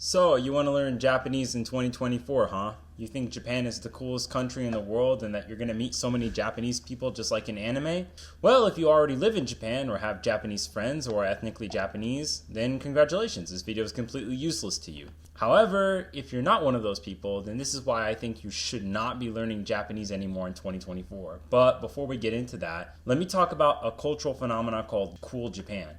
So, you want to learn Japanese in 2024, huh? You think Japan is the coolest country in the world and that you're going to meet so many Japanese people just like in anime? Well, if you already live in Japan or have Japanese friends or are ethnically Japanese, then congratulations, this video is completely useless to you. However, if you're not one of those people, then this is why I think you should not be learning Japanese anymore in 2024. But before we get into that, let me talk about a cultural phenomenon called Cool Japan.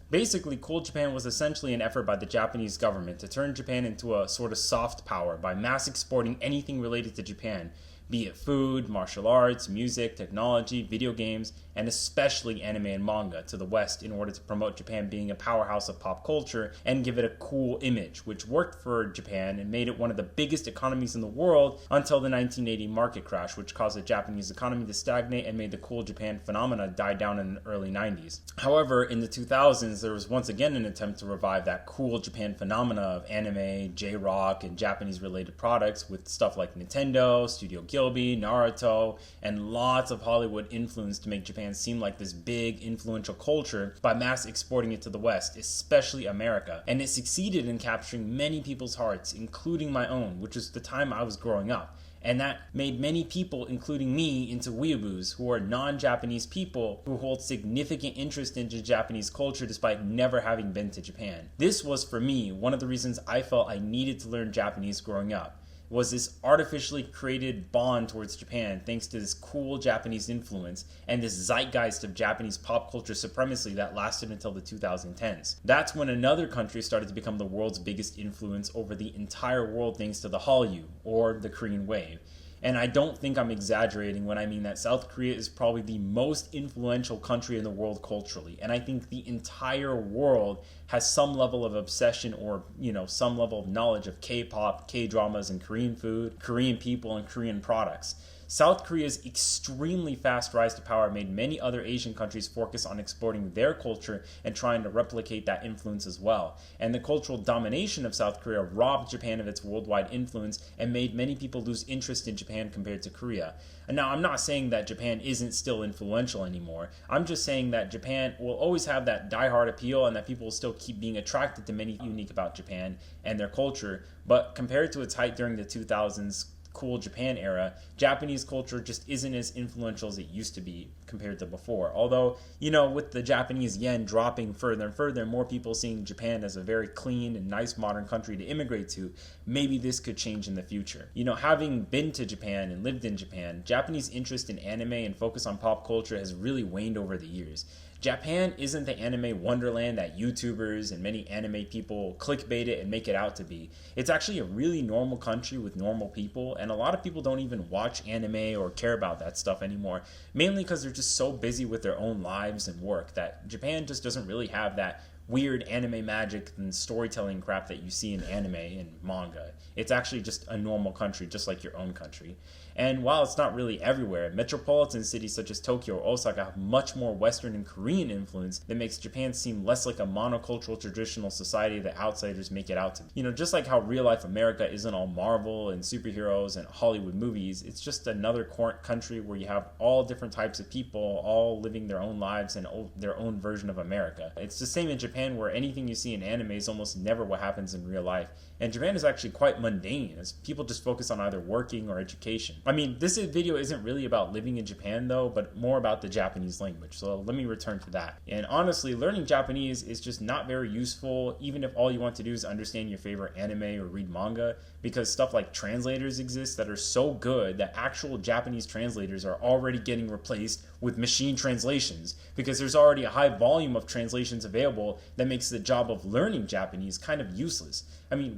Basically, Cool Japan was essentially an effort by the Japanese government to turn Japan into a sort of soft power by mass exporting anything related to Japan, be it food, martial arts, music, technology, video games, and especially anime and manga to the West in order to promote Japan being a powerhouse of pop culture and give it a cool image, which worked for Japan and made it one of the biggest economies in the world until the 1980 market crash, which caused the Japanese economy to stagnate and made the Cool Japan phenomena die down in the early 90s. However, in the 2000s, there was once again an attempt to revive that Cool Japan phenomena of anime, J-rock, and Japanese-related products with stuff like Nintendo, Studio Ghibli, Naruto, and lots of Hollywood influence to make Japan seem like this big, influential culture by mass exporting it to the West, especially America. And it succeeded in capturing many people's hearts, including my own, which was the time I was growing up. And that made many people, including me, into weeaboos, who are non-Japanese people who hold significant interest in Japanese culture despite never having been to Japan. This was, for me, one of the reasons I felt I needed to learn Japanese growing up. Was this artificially created bond towards Japan thanks to this cool Japanese influence and this zeitgeist of Japanese pop culture supremacy that lasted until the 2010s. That's when another country started to become the world's biggest influence over the entire world thanks to the Hallyu, or the Korean Wave. And I don't think I'm exaggerating when I mean that South Korea is probably the most influential country in the world culturally. And I think the entire world has some level of obsession or, some level of knowledge of K-pop, K-dramas, and Korean food, Korean people, and Korean products. South Korea's extremely fast rise to power made many other Asian countries focus on exporting their culture and trying to replicate that influence as well. And the cultural domination of South Korea robbed Japan of its worldwide influence and made many people lose interest in Japan compared to Korea. And now, I'm not saying that Japan isn't still influential anymore. I'm just saying that Japan will always have that diehard appeal and that people will still keep being attracted to many unique about Japan and their culture. But compared to its height during the 2000s, Cool Japan era, Japanese culture just isn't as influential as it used to be compared to before. Although, with the Japanese yen dropping further and further, more people seeing Japan as a very clean and nice modern country to immigrate to, maybe this could change in the future. Having been to Japan and lived in Japan, Japanese interest in anime and focus on pop culture has really waned over the years. Japan isn't the anime wonderland that YouTubers and many anime people clickbait it and make it out to be. It's actually a really normal country with normal people, and a lot of people don't even watch anime or care about that stuff anymore, mainly because they're just so busy with their own lives and work that Japan just doesn't really have that weird anime magic and storytelling crap that you see in anime and manga. It's actually just a normal country, just like your own country. And while it's not really everywhere, metropolitan cities such as Tokyo or Osaka have much more Western and Korean influence that makes Japan seem less like a monocultural traditional society that outsiders make it out to be. Just like how real-life America isn't all Marvel and superheroes and Hollywood movies, it's just another country where you have all different types of people all living their own lives and their own version of America. It's the same in Japan, where anything you see in anime is almost never what happens in real life. And Japan is actually quite mundane, as people just focus on either working or education. This video isn't really about living in Japan though, but more about the Japanese language. So let me return to that. And honestly, learning Japanese is just not very useful, even if all you want to do is understand your favorite anime or read manga, because stuff like translators exist that are so good that actual Japanese translators are already getting replaced with machine translations, because there's already a high volume of translations available that makes the job of learning Japanese kind of useless.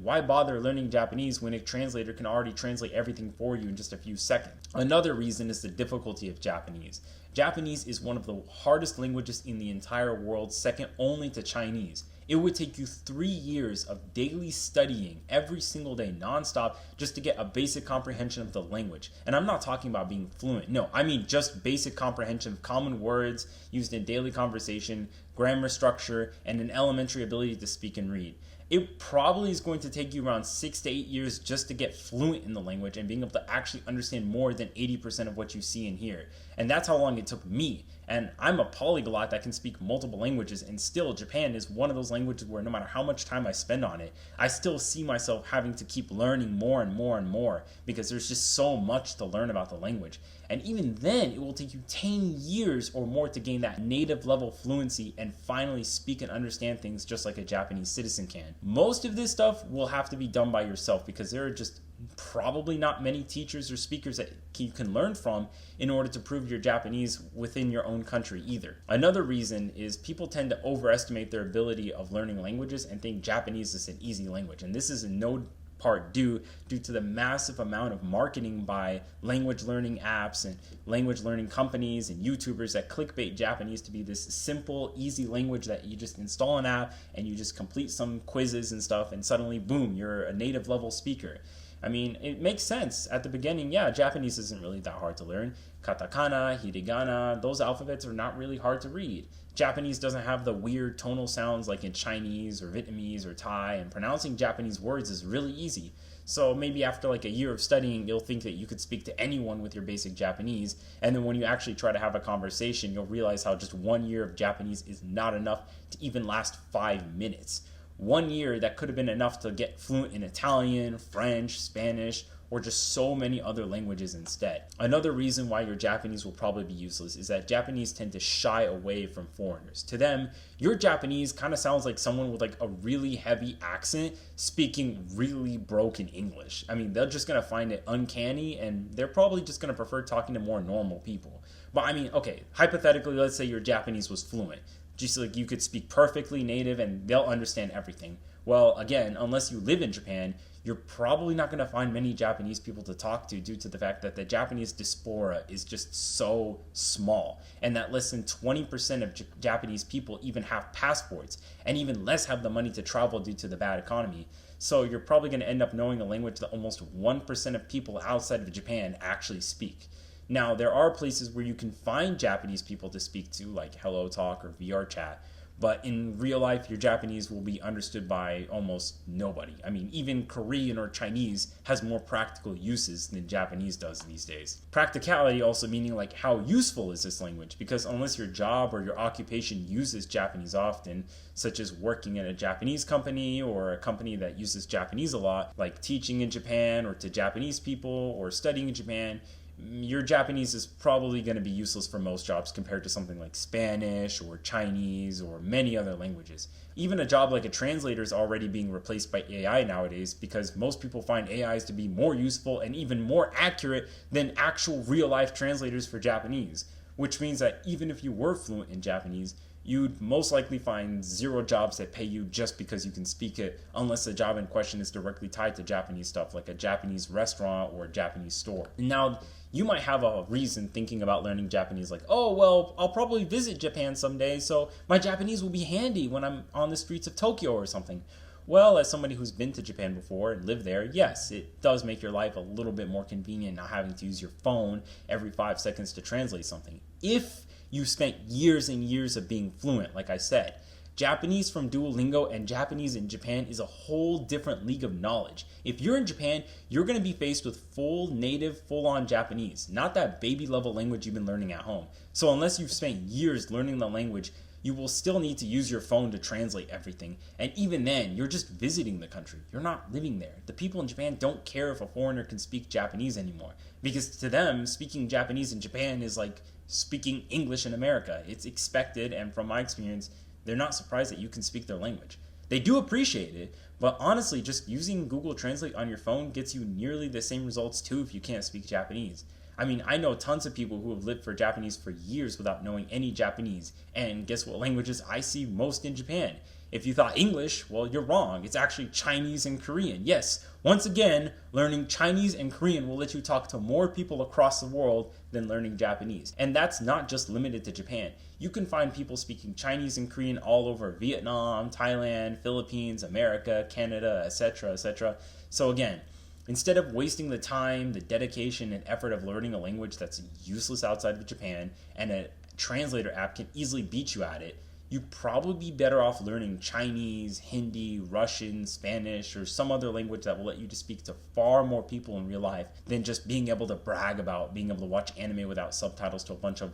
Why bother learning Japanese when a translator can already translate everything for you in just a few seconds? Another reason is the difficulty of Japanese. Japanese is one of the hardest languages in the entire world, second only to Chinese. It would take you 3 years of daily studying every single day nonstop just to get a basic comprehension of the language. And I'm not talking about being fluent. No, I mean just basic comprehension of common words used in daily conversation, grammar structure, and an elementary ability to speak and read. It probably is going to take you around 6 to 8 years just to get fluent in the language and being able to actually understand more than 80% of what you see and hear. And that's how long it took me. And I'm a polyglot that can speak multiple languages, and still Japan is one of those languages where no matter how much time I spend on it, I still see myself having to keep learning more and more and more because there's just so much to learn about the language. And even then, it will take you 10 years or more to gain that native level fluency and finally speak and understand things just like a Japanese citizen can. Most of this stuff will have to be done by yourself because there are just probably not many teachers or speakers that you can learn from in order to prove your Japanese within your own country either. Another reason is people tend to overestimate their ability of learning languages and think Japanese is an easy language. And this is in no part due to the massive amount of marketing by language learning apps and language learning companies and YouTubers that clickbait Japanese to be this simple, easy language that you just install an app and you just complete some quizzes and stuff and suddenly, boom, you're a native level speaker. I mean, it makes sense. At the beginning, yeah, Japanese isn't really that hard to learn. Katakana, hiragana, those alphabets are not really hard to read. Japanese doesn't have the weird tonal sounds like in Chinese or Vietnamese or Thai, and pronouncing Japanese words is really easy. So maybe after like a year of studying, you'll think that you could speak to anyone with your basic Japanese, and then when you actually try to have a conversation, you'll realize how just 1 year of Japanese is not enough to even last 5 minutes. 1 year that could have been enough to get fluent in Italian, French, Spanish, or just so many other languages instead. Another reason why your Japanese will probably be useless is that Japanese tend to shy away from foreigners. To them, your Japanese kind of sounds like someone with like a really heavy accent speaking really broken English. I mean, they're just gonna find it uncanny and they're probably just gonna prefer talking to more normal people. But I mean, okay, hypothetically, let's say your Japanese was fluent. Just like you could speak perfectly native and they'll understand everything. Well, again, unless you live in Japan, you're probably not going to find many Japanese people to talk to due to the fact that the Japanese diaspora is just so small and that less than 20% of Japanese people even have passports and even less have the money to travel due to the bad economy. So you're probably going to end up knowing a language that almost 1% of people outside of Japan actually speak. Now, there are places where you can find Japanese people to speak to, like Hello Talk or VR Chat, but in real life, your Japanese will be understood by almost nobody. I mean, even Korean or Chinese has more practical uses than Japanese does these days. Practicality also meaning like how useful is this language? Because unless your job or your occupation uses Japanese often, such as working in a Japanese company or a company that uses Japanese a lot, like teaching in Japan or to Japanese people or studying in Japan, your Japanese is probably going to be useless for most jobs compared to something like Spanish or Chinese or many other languages. Even a job like a translator is already being replaced by AI nowadays because most people find AIs to be more useful and even more accurate than actual real-life translators for Japanese, which means that even if you were fluent in Japanese, you'd most likely find 0 jobs that pay you just because you can speak it, unless the job in question is directly tied to Japanese stuff, like a Japanese restaurant or a Japanese store. Now, you might have a reason thinking about learning Japanese, like, oh, well, I'll probably visit Japan someday, so my Japanese will be handy when I'm on the streets of Tokyo or something. Well, as somebody who's been to Japan before and lived there, yes, it does make your life a little bit more convenient not having to use your phone every 5 seconds to translate something. If you spent years and years of being fluent, like I said. Japanese from Duolingo and Japanese in Japan is a whole different league of knowledge. If you're in Japan, you're going to be faced with full native, full-on Japanese, not that baby level language you've been learning at home. So unless you've spent years learning the language, you will still need to use your phone to translate everything. And even then, you're just visiting the country. You're not living there. The people in Japan don't care if a foreigner can speak Japanese anymore. Because to them, speaking Japanese in Japan is like speaking English in America. It's expected, and from my experience, they're not surprised that you can speak their language. They do appreciate it, but honestly, just using Google Translate on your phone gets you nearly the same results too if you can't speak Japanese. I mean, I know tons of people who have lived for Japanese for years without knowing any Japanese, and guess what languages I see most in Japan? If you thought English, well, you're wrong. It's actually Chinese and Korean. Yes, once again, learning Chinese and Korean will let you talk to more people across the world than learning Japanese. And that's not just limited to Japan. You can find people speaking Chinese and Korean all over Vietnam, Thailand, Philippines, America, Canada, etc., etc. So again, instead of wasting the time, the dedication, and effort of learning a language that's useless outside of Japan, and a translator app can easily beat you at it, you'd probably be better off learning Chinese, Hindi, Russian, Spanish, or some other language that will let you to speak to far more people in real life than just being able to brag about being able to watch anime without subtitles to a bunch of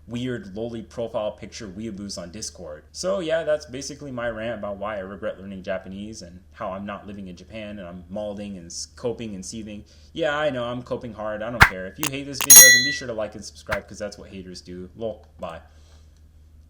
weird lowly profile picture weeaboos on Discord. So yeah, that's basically my rant about why I regret learning Japanese and how I'm not living in Japan and I'm malding and coping and seething. Yeah, I know, I'm coping hard. I don't care. If you hate this video, then be sure to like and subscribe because that's what haters do. Lol, bye.